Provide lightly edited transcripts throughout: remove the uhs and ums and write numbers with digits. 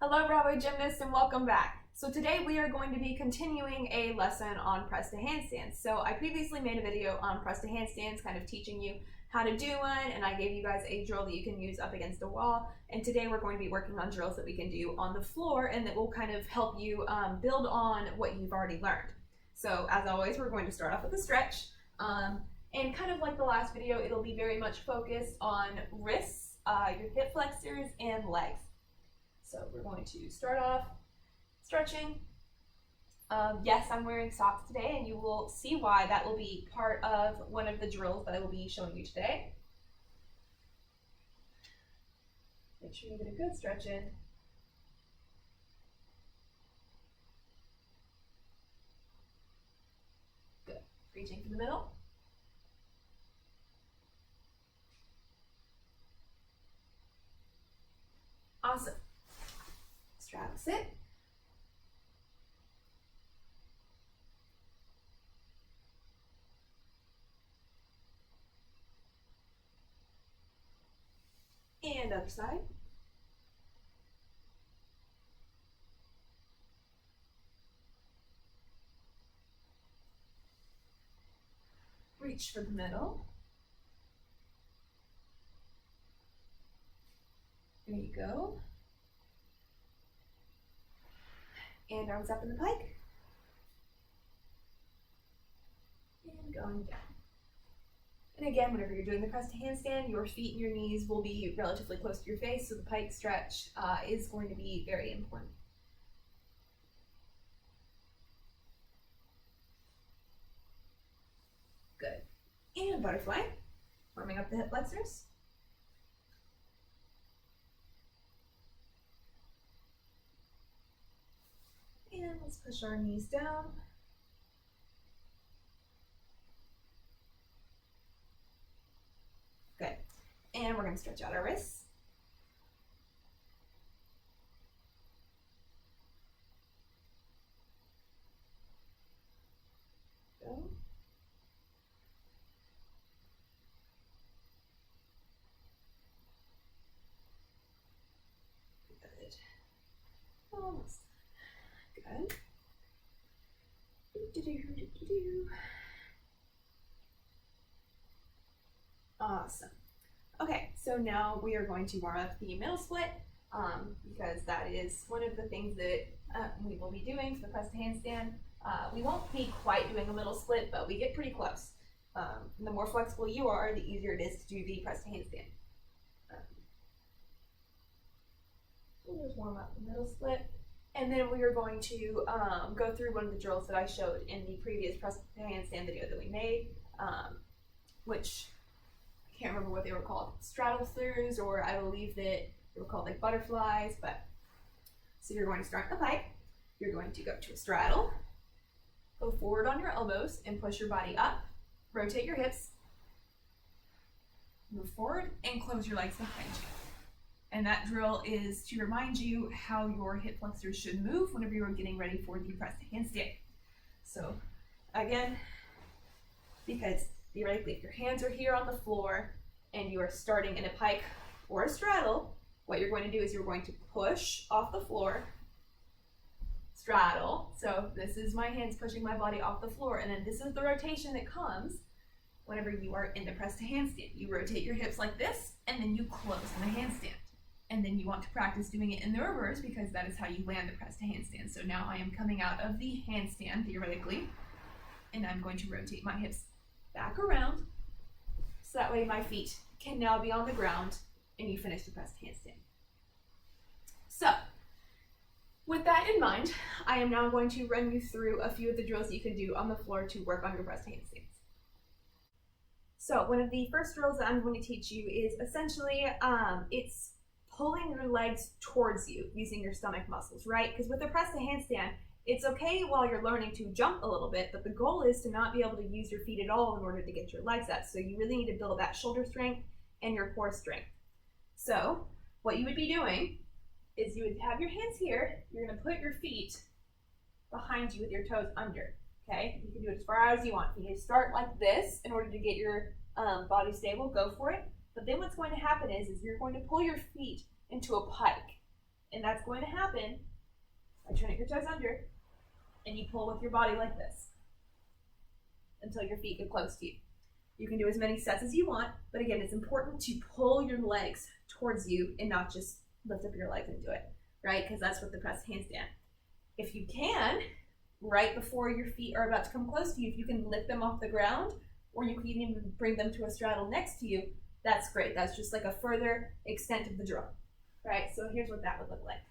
Hello Broadway gymnasts and welcome back. So today we are going to be continuing a lesson on press to handstands. So I previously made a video on press to handstands, kind of teaching you how to do one, and I gave you guys a drill that you can use up against a wall. And today we're going to be working on drills that we can do on the floor and that will kind of help you build on what you've already learned. So as always, we're going to start off with a stretch. And kind of like the last video, it'll be very much focused on wrists, your hip flexors, and legs. So we're going to start off stretching. Yes, I'm wearing socks today, and you will see why. That will be part of one of the drills that I will be showing you today. Make sure you get a good stretch in. Good. Reaching for the middle. Awesome. Straddle sit. And other side. Reach for the middle. There you go. And arms up in the pike. And going down. And again, whenever you're doing the press to handstand, your feet and your knees will be relatively close to your face, so the pike stretch is going to be very important. Good. And butterfly, warming up the hip flexors. And let's push our knees down. Good. And we're going to stretch out our wrists. Go. Good. Almost. Good. Awesome. Okay, so now we are going to warm up the middle split because that is one of the things that we will be doing for the press to handstand. We won't be quite doing a middle split, but we get pretty close. The more flexible you are, the easier it is to do the press to handstand. We'll just warm up the middle split. And then we are going to go through one of the drills that I showed in the previous press to handstand video that we made, which I can't remember what they were called, straddle throughs, or I believe that they were called like butterflies. But so you're going to start the pike. You're going to go to a straddle, go forward on your elbows and push your body up, rotate your hips, move forward and close your legs behind you. And that drill is to remind you how your hip flexors should move whenever you're getting ready for the press to handstand. So again, because theoretically if your hands are here on the floor and you are starting in a pike or a straddle, what you're going to do is you're going to push off the floor, straddle. So this is my hands pushing my body off the floor, and then this is the rotation that comes whenever you are in the press to handstand. You rotate your hips like this, and then you close in the handstand. And then you want to practice doing it in the reverse because that is how you land the press to handstand. So now I am coming out of the handstand theoretically, and I'm going to rotate my hips back around so that way my feet can now be on the ground and you finish the press to handstand. So with that in mind, I am now going to run you through a few of the drills that you can do on the floor to work on your press to handstands. So one of the first drills that I'm going to teach you is essentially, it's pulling your legs towards you using your stomach muscles, right? Because with the press to handstand, it's okay while you're learning to jump a little bit, but the goal is to not be able to use your feet at all in order to get your legs up. So you really need to build that shoulder strength and your core strength. So what you would be doing is you would have your hands here, you're gonna put your feet behind you with your toes under, okay? You can do it as far as you want. You can start like this in order to get your body stable, go for it. But then what's going to happen is you're going to pull your feet into a pike. And that's going to happen by turning your toes under, and you pull with your body like this until your feet get close to you. You can do as many sets as you want, but again, it's important to pull your legs towards you and not just lift up your legs and do it, right? Because that's what the press handstand. If you can, right before your feet are about to come close to you, if you can lift them off the ground, or you can even bring them to a straddle next to you, that's great. That's just like a further extent of the drill, right? So here's what that would look like.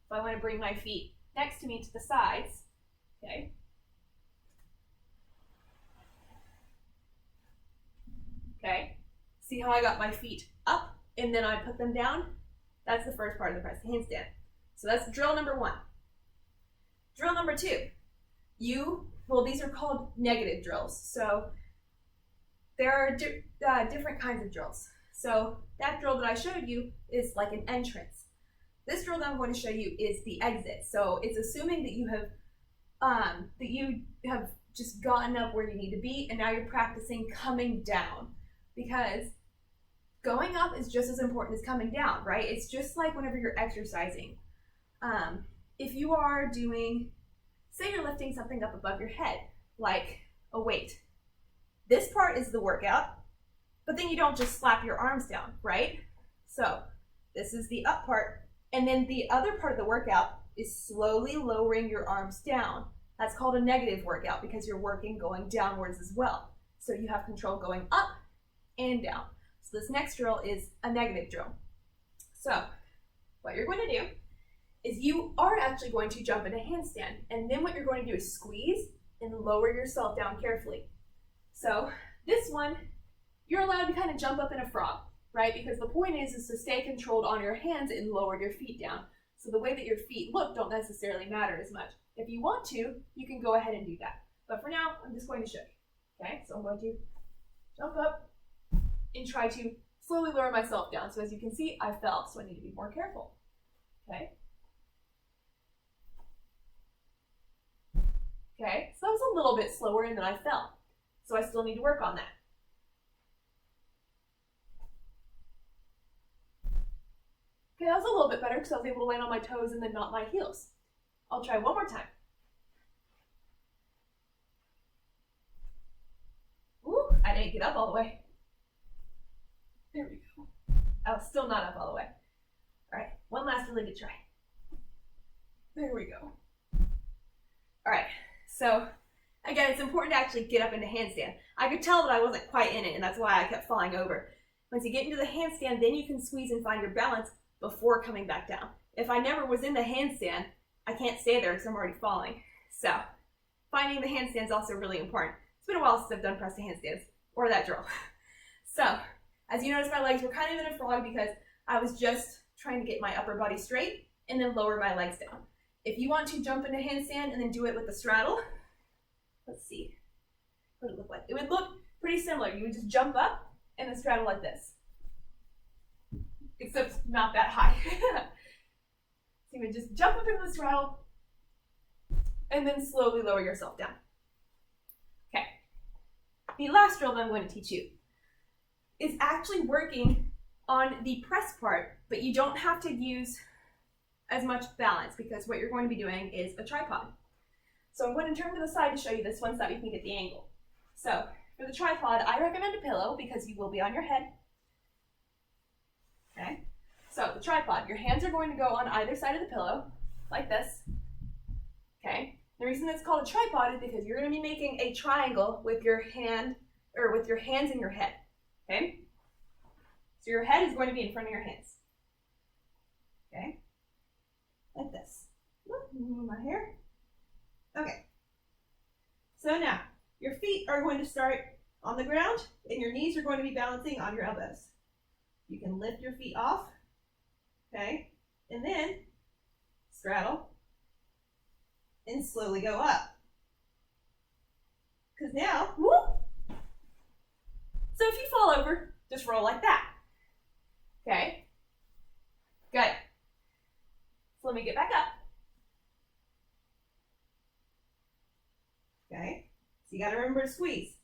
If I want to bring my feet next to me to the sides, okay? Okay, see how I got my feet up and then I put them down? That's the first part of the press handstand. So that's drill number 1. Drill number 2, these are called negative drills. So there are different kinds of drills. So that drill that I showed you is like an entrance. This drill that I'm going to show you is the exit. So it's assuming that you have just gotten up where you need to be, and now you're practicing coming down, because going up is just as important as coming down, right? It's just like whenever you're exercising. If you are doing, say you're lifting something up above your head, like a weight. This part is the workout, but then you don't just slap your arms down, right? So this is the up part, and then the other part of the workout is slowly lowering your arms down. That's called a negative workout because you're working going downwards as well. So you have control going up and down. So this next drill is a negative drill. So what you're going to do is you are actually going to jump into handstand, and then what you're going to do is squeeze and lower yourself down carefully. So this one, you're allowed to kind of jump up in a frog, right? Because the point is to stay controlled on your hands and lower your feet down. So the way that your feet look don't necessarily matter as much. If you want to, you can go ahead and do that. But for now, I'm just going to show you. Okay, so I'm going to jump up and try to slowly lower myself down. So as you can see, I fell, so I need to be more careful. Okay. Okay, so that was a little bit slower and then I fell. So I still need to work on that. Okay, that was a little bit better because I was able to land on my toes and then not my heels. I'll try one more time. Ooh, I didn't get up all the way. There we go. I was still not up all the way. All right, one last really good try. There we go. All right, so again, it's important to actually get up into handstand. I could tell that I wasn't quite in it, and that's why I kept falling over. Once you get into the handstand, then you can squeeze and find your balance before coming back down. If I never was in the handstand, I can't stay there because I'm already falling. So finding the handstand is also really important. It's been a while since I've done press to handstands or that drill. So as you notice, my legs were kind of in a frog because I was just trying to get my upper body straight and then lower my legs down. If you want to jump into handstand and then do it with the straddle, let's see, what would it look like? It would look pretty similar. You would just jump up and then straddle like this, except not that high. So you would just jump up into the straddle and then slowly lower yourself down. Okay, the last drill that I'm going to teach you is actually working on the press part, but you don't have to use as much balance because what you're going to be doing is a tripod. So I'm going to turn to the side to show you this one so that you can get the angle. So for the tripod, I recommend a pillow because you will be on your head. Okay, so the tripod, your hands are going to go on either side of the pillow, like this. Okay, the reason it's called a tripod is because you're going to be making a triangle with your hand, or with your hands and your head. Okay, so your head is going to be in front of your hands. Okay, like this. Move my hair. Okay, so now your feet are going to start on the ground and your knees are going to be balancing on your elbows. You can lift your feet off, okay, and then straddle and slowly go up. Because now, whoop. So if you fall over, just roll like that. Okay, good. So let me get back up. Okay, so you got to remember to squeeze.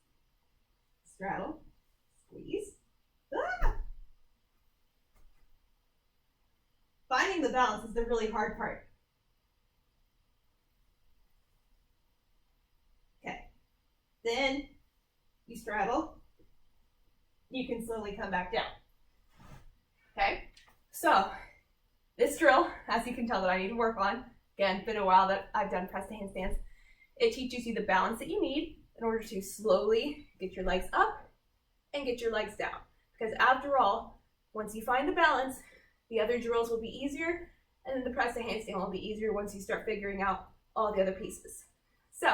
Straddle, squeeze. Ah! Finding finding the balance is the really hard part. Okay. Then you straddle. You can slowly come back down. Okay, so this drill, as you can tell that I need to work on, again, been a while that I've done press to handstands, it teaches you the balance that you need in order to slowly get your legs up and get your legs down. Because after all, once you find the balance, the other drills will be easier, and then the press to handstand will be easier once you start figuring out all the other pieces. So,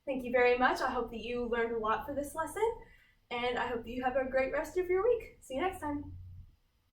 thank you very much. I hope that you learned a lot for this lesson, and I hope that you have a great rest of your week. See you next time.